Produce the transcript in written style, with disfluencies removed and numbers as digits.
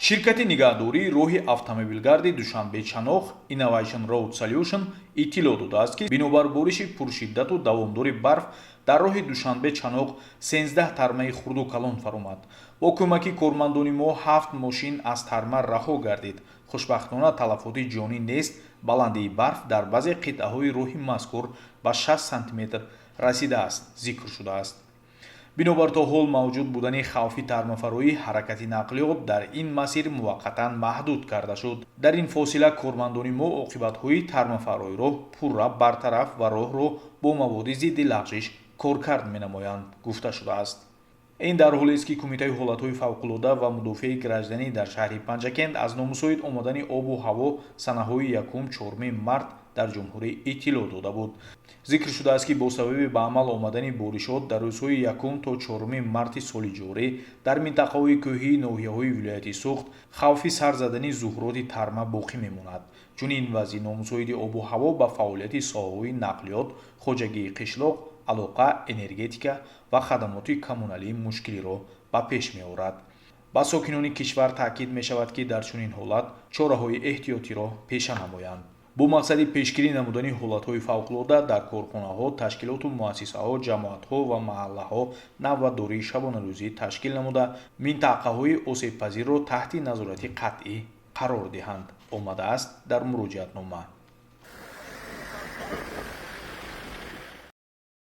Ширкати нигаҳдории роҳи автомобилгарди Душанбе-Чанох Innovation Road Solution иттилоъ додааст, ки бинобар бориши пуршиддату давомдори барф дар роҳи Душанбе-Чанох 13 тармаи хурду калон фаромад. Бо кӯмаки кормандони мо 7 мошин аз тарма раҳо гардид. хушбахтона талафоти ҷонӣ нест. баландии барф дар баъзе қитъаҳои роҳи мазкур ба 6 сантиметр расидааст, зикр шудааст. бинобар то ҳол мавҷуд будани хавфи тармафароӣ, ҳаракати нақлиёт дар ин масир муваққатан маҳдуд карда шуд. дар ин фосила кормандони мо оқибатҳои тармафароиро пурра бартараф ва роҳро бо маводи зидди лағжиш коркард менамоянд, гуфта шудааст. ин дар ҳолест, ки Кумитаи ҳолатҳои фавқулода ва мудофиаи гражданӣ дар шаҳри Панҷакент аз номусоид омадани обу ҳаво санаҳои 1-4 март дар ҷумҳурӣ иттилоъ дода буд. зикр шудааст, ки бо сабаби ба амал омадани боришот дар рӯзҳои 1 то 4 марти соли ҷорӣ дар минтақаҳои кӯҳии ноҳияҳои вилояти Суғд хавфи сар задани зуҳуроти тарма боқӣ мемонад. чунин вазъи номусоиди обу ҳаво ба фаъолияти соҳаҳои нақлиёт, хоҷагии қишлоқ, алоқа, энергетика ва хадамоти коммуналӣ мушкилиро ба пеш меорад. ба сокинони кишвар таъкид мешавад, ки дар чунин ҳолат чораҳои эҳтиётиро пеша намоянд. бо мақсади пешгирӣ намудани ҳолатҳои фавқулода дар корхонаҳо, ташкилоту муассисаҳо, ҷамоатҳо ва маҳаллаҳо навбатдории шабонарӯзӣ ташкил намуда, минтақаҳои осебпазирро таҳти назорати қатъӣ қарор диҳанд, омадааст дар муроҷиатнома.